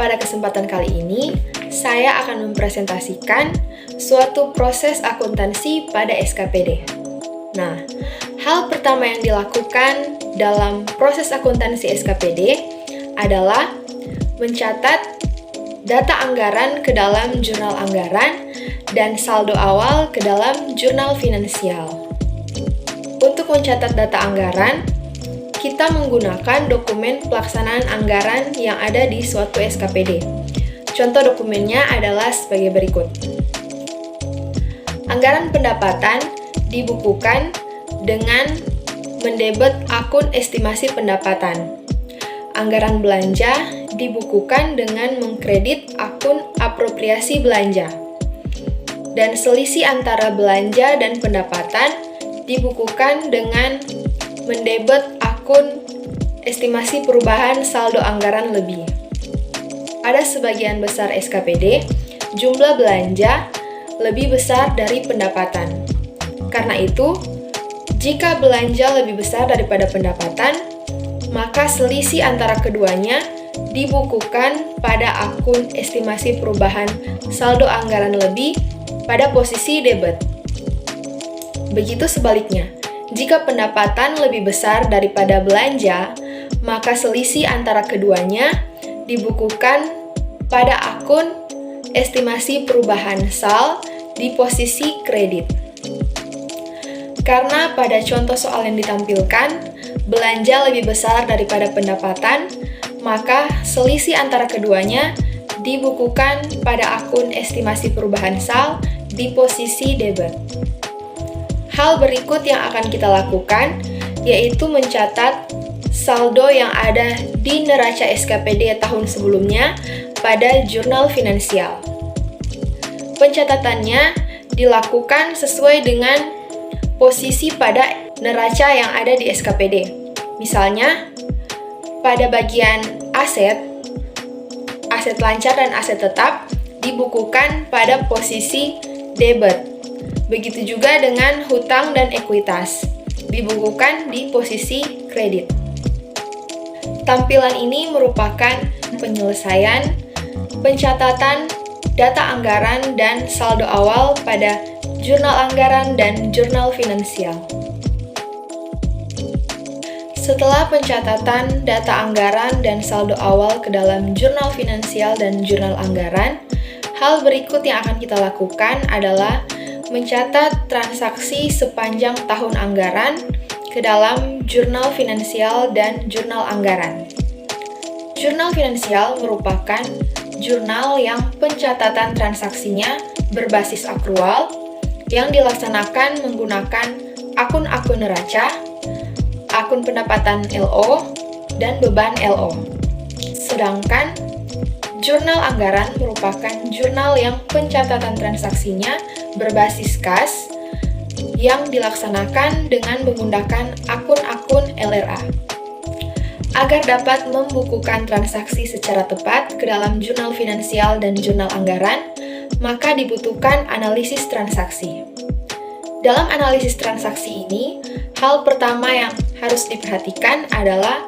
Pada kesempatan kali ini, saya akan mempresentasikan suatu proses akuntansi pada SKPD. Nah, hal pertama yang dilakukan dalam proses akuntansi SKPD adalah mencatat data anggaran ke dalam jurnal anggaran dan saldo awal ke dalam jurnal finansial. Untuk mencatat data anggaran, kita menggunakan dokumen pelaksanaan anggaran yang ada di suatu SKPD. Contoh dokumennya adalah sebagai berikut. Anggaran pendapatan dibukukan dengan mendebet akun estimasi pendapatan. Anggaran belanja dibukukan dengan mengkredit akun apropriasi belanja. Dan selisih antara belanja dan pendapatan dibukukan dengan mendebet akun estimasi perubahan saldo anggaran lebih. Pada sebagian besar SKPD, jumlah belanja lebih besar dari pendapatan. Karena itu, jika belanja lebih besar daripada pendapatan, maka selisih antara keduanya dibukukan pada akun estimasi perubahan saldo anggaran lebih pada posisi debit. Begitu sebaliknya, jika pendapatan lebih besar daripada belanja, maka selisih antara keduanya dibukukan pada akun estimasi perubahan SAL di posisi kredit. Karena pada contoh soal yang ditampilkan, belanja lebih besar daripada pendapatan, maka selisih antara keduanya dibukukan pada akun estimasi perubahan SAL di posisi debit. Hal berikut yang akan kita lakukan yaitu mencatat saldo yang ada di neraca SKPD tahun sebelumnya pada jurnal finansial. Pencatatannya dilakukan sesuai dengan posisi pada neraca yang ada di SKPD. Misalnya, pada bagian aset lancar dan aset tetap dibukukan pada posisi debit. Begitu juga dengan hutang dan ekuitas, dibukukan di posisi kredit. Tampilan ini merupakan penyelesaian pencatatan data anggaran dan saldo awal pada jurnal anggaran dan jurnal finansial. Setelah pencatatan data anggaran dan saldo awal ke dalam jurnal finansial dan jurnal anggaran, hal berikut yang akan kita lakukan adalah mencatat transaksi sepanjang tahun anggaran ke dalam jurnal finansial dan jurnal anggaran. Jurnal finansial merupakan jurnal yang pencatatan transaksinya berbasis akrual yang dilaksanakan menggunakan akun-akun neraca, akun pendapatan LO, dan beban LO. Sedangkan jurnal anggaran merupakan jurnal yang pencatatan transaksinya berbasis kas yang dilaksanakan dengan menggunakan akun-akun LRA. Agar dapat membukukan transaksi secara tepat ke dalam jurnal finansial dan jurnal anggaran, maka dibutuhkan analisis transaksi. Dalam analisis transaksi ini, hal pertama yang harus diperhatikan adalah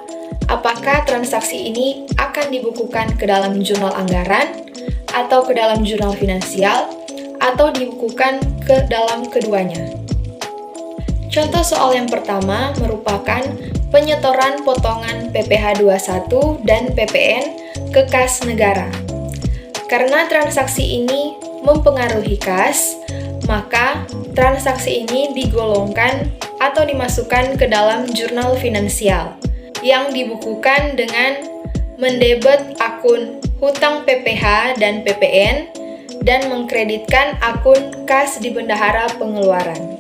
apakah transaksi ini akan dibukukan ke dalam jurnal anggaran atau ke dalam jurnal finansial atau dibukukan ke dalam keduanya. Contoh soal yang pertama merupakan penyetoran potongan PPh 21 dan PPN ke kas negara. Karena transaksi ini mempengaruhi kas, maka transaksi ini digolongkan atau dimasukkan ke dalam jurnal finansial yang dibukukan dengan mendebet akun hutang PPh dan PPN dan mengkreditkan akun kas di bendahara pengeluaran.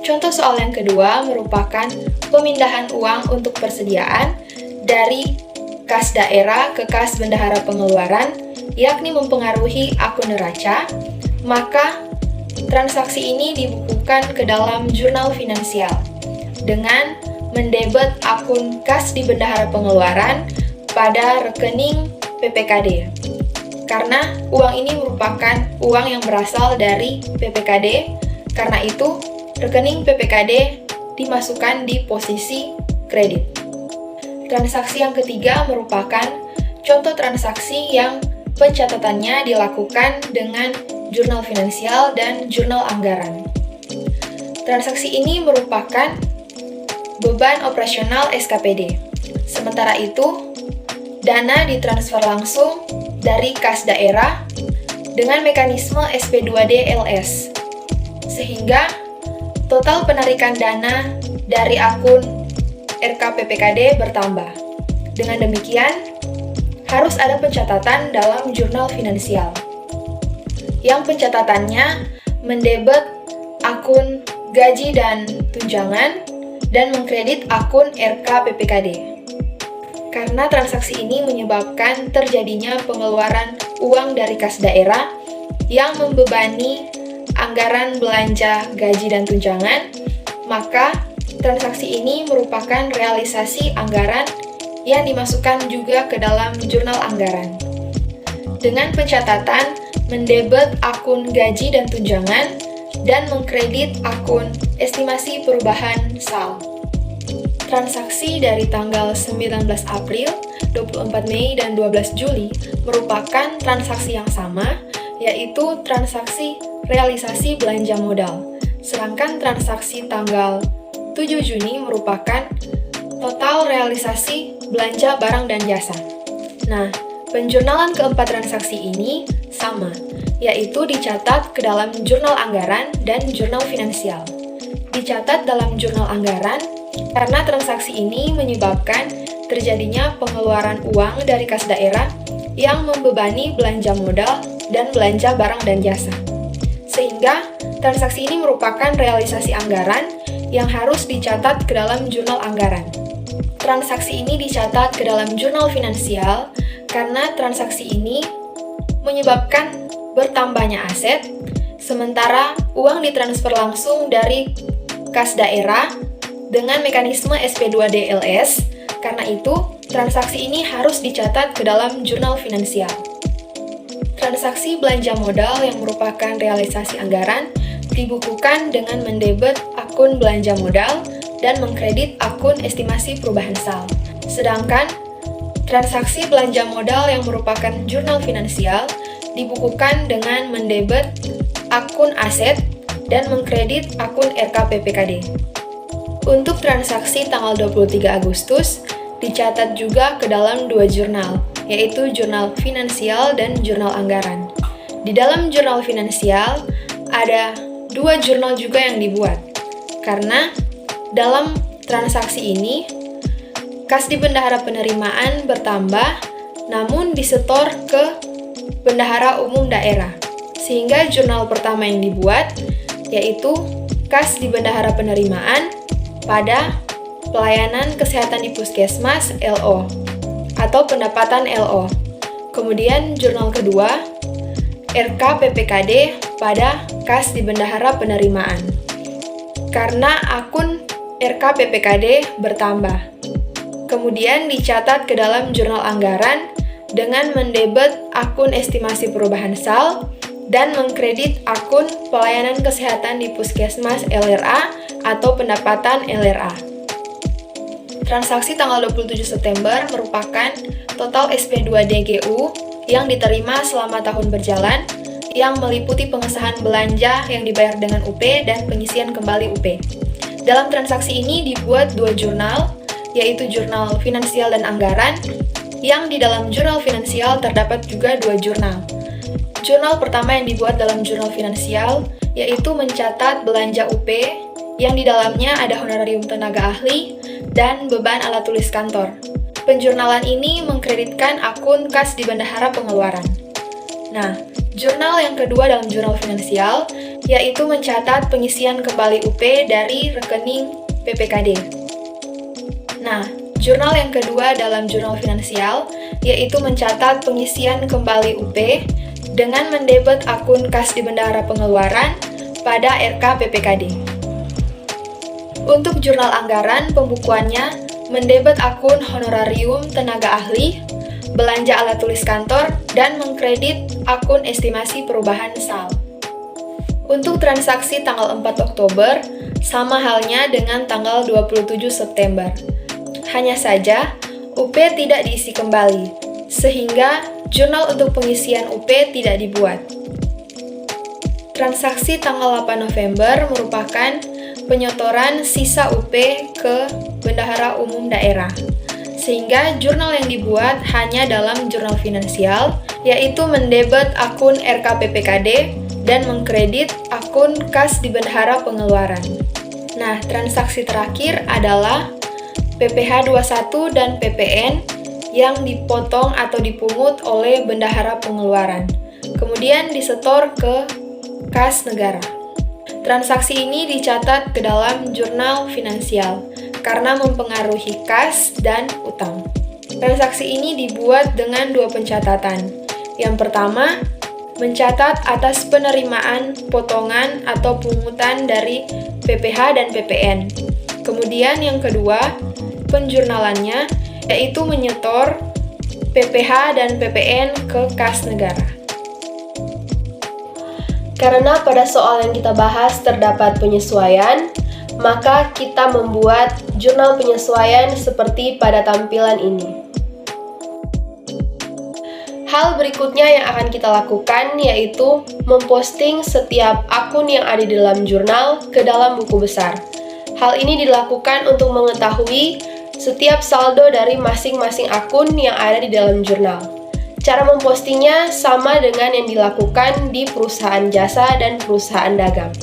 Contoh soal yang kedua merupakan pemindahan uang untuk persediaan dari kas daerah ke kas bendahara pengeluaran, yakni mempengaruhi akun neraca, maka transaksi ini dibukukan ke dalam jurnal finansial dengan mendebet akun kas di bendahara pengeluaran pada rekening PPKD. Karena uang ini merupakan uang yang berasal dari PPKD, karena itu rekening PPKD dimasukkan di posisi kredit. Transaksi yang ketiga merupakan contoh transaksi yang pencatatannya dilakukan dengan jurnal finansial dan jurnal anggaran. Transaksi ini merupakan beban operasional SKPD. Sementara itu, dana ditransfer langsung dari kas daerah dengan mekanisme SP2D LS, sehingga total penarikan dana dari akun RKPPKD bertambah. Dengan demikian, harus ada pencatatan dalam jurnal finansial, yang pencatatannya mendebet akun gaji dan tunjangan dan mengkredit akun RKPPKD. Karena transaksi ini menyebabkan terjadinya pengeluaran uang dari kas daerah yang membebani anggaran belanja gaji dan tunjangan, maka transaksi ini merupakan realisasi anggaran yang dimasukkan juga ke dalam jurnal anggaran. Dengan pencatatan mendebet akun gaji dan tunjangan dan mengkredit akun estimasi perubahan SAL. Transaksi dari tanggal 19 April, 24 Mei, dan 12 Juli merupakan transaksi yang sama, yaitu transaksi realisasi belanja modal. Sedangkan transaksi tanggal 7 Juni merupakan total realisasi belanja barang dan jasa. Nah, penjurnalan keempat transaksi ini sama, yaitu dicatat ke dalam jurnal anggaran dan jurnal finansial. Dicatat dalam jurnal anggaran karena transaksi ini menyebabkan terjadinya pengeluaran uang dari kas daerah yang membebani belanja modal dan belanja barang dan jasa. Sehingga transaksi ini merupakan realisasi anggaran yang harus dicatat ke dalam jurnal anggaran. Transaksi ini dicatat ke dalam jurnal finansial karena transaksi ini menyebabkan bertambahnya aset, sementara uang ditransfer langsung dari kas daerah dengan mekanisme SP2D LS. Karena itu, transaksi ini harus dicatat ke dalam jurnal finansial. Transaksi belanja modal yang merupakan realisasi anggaran dibukukan dengan mendebet akun belanja modal dan mengkredit akun estimasi perubahan SAL. Sedangkan transaksi belanja modal yang merupakan jurnal finansial dibukukan dengan mendebet akun aset dan mengkredit akun RKPPKD. Untuk transaksi tanggal 23 Agustus, dicatat juga ke dalam dua jurnal, yaitu jurnal finansial dan jurnal anggaran. Di dalam jurnal finansial, ada dua jurnal juga yang dibuat, karena dalam transaksi ini, kas di bendahara penerimaan bertambah, namun disetor ke bendahara umum daerah. Sehingga jurnal pertama yang dibuat, yaitu kas di bendahara penerimaan pada pelayanan kesehatan di puskesmas LO, atau pendapatan LO. Kemudian jurnal kedua, RKPPKD pada kas di bendahara penerimaan. Karena akun RKPPKD bertambah. Kemudian dicatat ke dalam jurnal anggaran dengan mendebet akun estimasi perubahan SAL dan mengkredit akun pelayanan kesehatan di puskesmas LRA atau pendapatan LRA. Transaksi tanggal 27 September merupakan total SP2DGU yang diterima selama tahun berjalan yang meliputi pengesahan belanja yang dibayar dengan UP dan pengisian kembali UP. Dalam transaksi ini dibuat dua jurnal, yaitu jurnal finansial dan anggaran, yang di dalam jurnal finansial terdapat juga dua jurnal. Jurnal pertama yang dibuat dalam jurnal finansial yaitu mencatat belanja UP yang di dalamnya ada honorarium tenaga ahli dan beban alat tulis kantor. Penjurnalan ini mengkreditkan akun kas di bendahara pengeluaran. Nah, jurnal yang kedua dalam jurnal finansial yaitu mencatat pengisian kembali UP dari rekening PPKD. Nah, jurnal yang kedua dalam jurnal finansial yaitu mencatat pengisian kembali UP dengan mendebet akun kas di bendahara pengeluaran pada RKPPKD. Untuk jurnal anggaran, pembukuannya mendebet akun honorarium tenaga ahli, belanja alat tulis kantor, dan mengkredit akun estimasi perubahan SAL. Untuk transaksi tanggal 4 Oktober, sama halnya dengan tanggal 27 September. Hanya saja, UP tidak diisi kembali, sehingga jurnal untuk pengisian UP tidak dibuat. Transaksi tanggal 8 November merupakan penyotoran sisa UP ke Bendahara Umum Daerah, sehingga jurnal yang dibuat hanya dalam jurnal finansial, yaitu mendebet akun RKPPKD dan mengkredit akun kas di Bendahara Pengeluaran. Nah, transaksi terakhir adalah PPh 21 dan PPN yang dipotong atau dipungut oleh Bendahara Pengeluaran, kemudian disetor ke kas negara. Transaksi ini dicatat ke dalam jurnal finansial karena mempengaruhi kas dan utang. Transaksi ini dibuat dengan dua pencatatan. Yang pertama, mencatat atas penerimaan potongan atau pungutan dari PPh dan PPN. Kemudian yang kedua, penjurnalannya, yaitu menyetor PPh dan PPN ke kas negara. Karena pada soal yang kita bahas terdapat penyesuaian, maka kita membuat jurnal penyesuaian seperti pada tampilan ini. Hal berikutnya yang akan kita lakukan yaitu memposting setiap akun yang ada di dalam jurnal ke dalam buku besar. Hal ini dilakukan untuk mengetahui setiap saldo dari masing-masing akun yang ada di dalam jurnal. Cara mempostingnya sama dengan yang dilakukan di perusahaan jasa dan perusahaan dagang.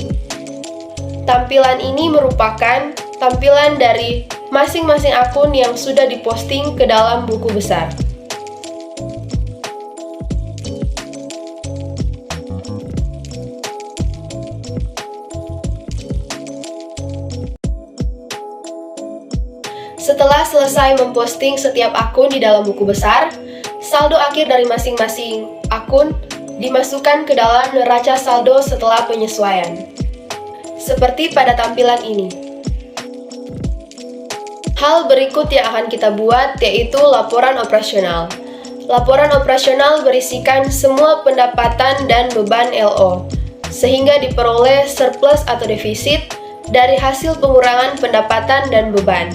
Tampilan ini merupakan tampilan dari masing-masing akun yang sudah diposting ke dalam buku besar. Setelah selesai memposting setiap akun di dalam buku besar, saldo akhir dari masing-masing akun dimasukkan ke dalam neraca saldo setelah penyesuaian. Seperti pada tampilan ini. Hal berikut yang akan kita buat yaitu laporan operasional. Laporan operasional berisikan semua pendapatan dan beban LO, sehingga diperoleh surplus atau defisit dari hasil pengurangan pendapatan dan beban.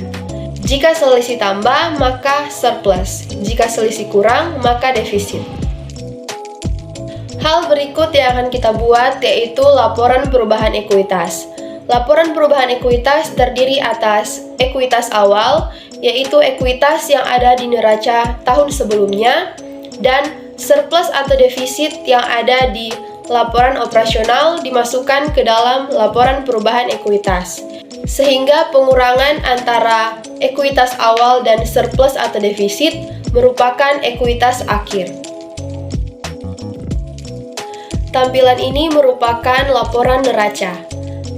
Jika selisih tambah, maka surplus. Jika selisih kurang, maka defisit. Hal berikut yang akan kita buat yaitu laporan perubahan ekuitas. Laporan perubahan ekuitas terdiri atas ekuitas awal, yaitu ekuitas yang ada di neraca tahun sebelumnya, dan surplus atau defisit yang ada di laporan operasional dimasukkan ke dalam laporan perubahan ekuitas. Sehingga pengurangan antara ekuitas awal dan surplus atau defisit merupakan ekuitas akhir. Tampilan ini merupakan laporan neraca.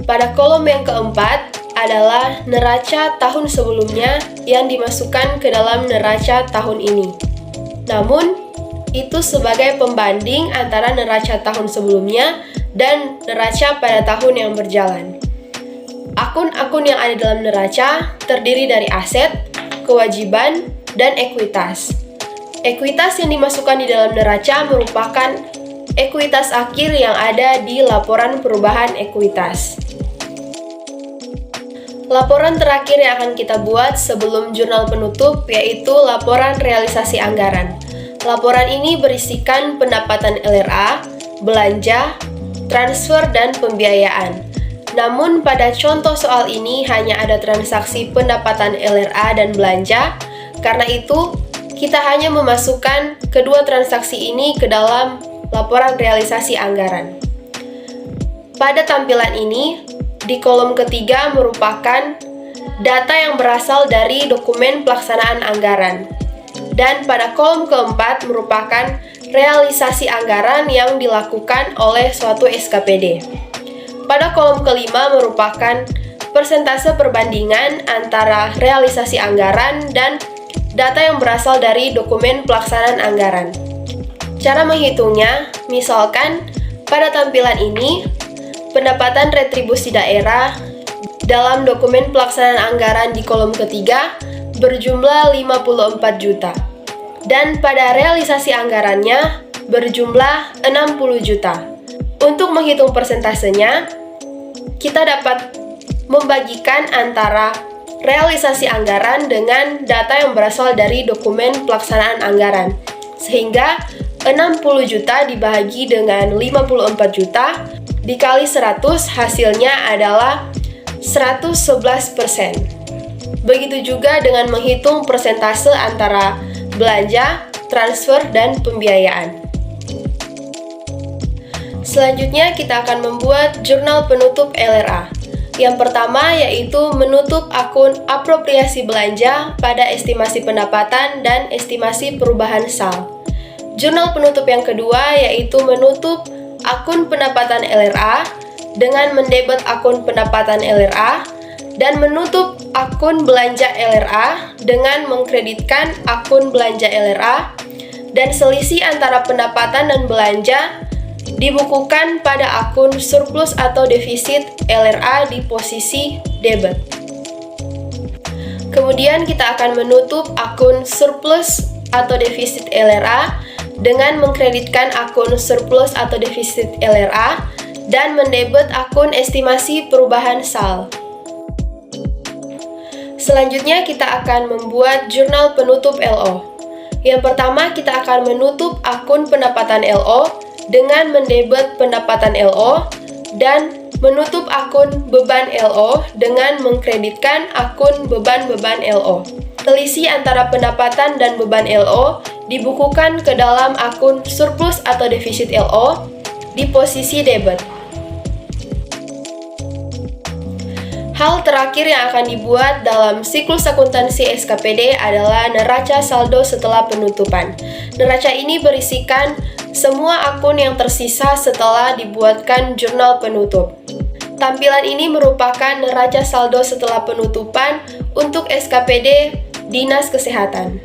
Pada kolom yang keempat adalah neraca tahun sebelumnya yang dimasukkan ke dalam neraca tahun ini. Namun, itu sebagai pembanding antara neraca tahun sebelumnya dan neraca pada tahun yang berjalan. Akun-akun yang ada dalam neraca terdiri dari aset, kewajiban, dan ekuitas. Ekuitas yang dimasukkan di dalam neraca merupakan ekuitas akhir yang ada di laporan perubahan ekuitas. Laporan terakhir yang akan kita buat sebelum jurnal penutup yaitu laporan realisasi anggaran. Laporan ini berisikan pendapatan LRA, belanja, transfer, dan pembiayaan. Namun pada contoh soal ini hanya ada transaksi pendapatan LRA dan belanja, karena itu kita hanya memasukkan kedua transaksi ini ke dalam laporan realisasi anggaran. Pada tampilan ini, di kolom ketiga merupakan data yang berasal dari dokumen pelaksanaan anggaran. Dan pada kolom keempat merupakan realisasi anggaran yang dilakukan oleh suatu SKPD. Pada kolom kelima merupakan persentase perbandingan antara realisasi anggaran dan data yang berasal dari dokumen pelaksanaan anggaran. Cara menghitungnya, misalkan pada tampilan ini, pendapatan retribusi daerah dalam dokumen pelaksanaan anggaran di kolom ketiga berjumlah 54 juta. Dan pada realisasi anggarannya berjumlah 60 juta. Untuk menghitung persentasenya, kita dapat membagikan antara realisasi anggaran dengan data yang berasal dari dokumen pelaksanaan anggaran. Sehingga 60 juta dibagi dengan 54 juta dikali 100 hasilnya adalah 111%. Begitu juga dengan menghitung persentase antara belanja, transfer, dan pembiayaan. Selanjutnya kita akan membuat jurnal penutup LRA. Yang pertama yaitu menutup akun apropriasi belanja pada estimasi pendapatan dan estimasi perubahan SAL. Jurnal penutup yang kedua yaitu menutup akun pendapatan LRA dengan mendebet akun pendapatan LRA dan menutup akun belanja LRA dengan mengkreditkan akun belanja LRA, dan selisih antara pendapatan dan belanja dibukukan pada akun surplus atau defisit LRA di posisi debit. Kemudian kita akan menutup akun surplus atau defisit LRA dengan mengkreditkan akun surplus atau defisit LRA dan mendebet akun estimasi perubahan SAL. Selanjutnya kita akan membuat jurnal penutup LO. Yang pertama kita akan menutup akun pendapatan LO dengan mendebet pendapatan LO dan menutup akun beban LO dengan mengkreditkan akun beban-beban LO. Selisih antara pendapatan dan beban LO dibukukan ke dalam akun surplus atau defisit LO di posisi debit. Hal terakhir yang akan dibuat dalam siklus akuntansi SKPD adalah neraca saldo setelah penutupan. Neraca ini berisikan semua akun yang tersisa setelah dibuatkan jurnal penutup. Tampilan ini merupakan neraca saldo setelah penutupan untuk SKPD Dinas Kesehatan.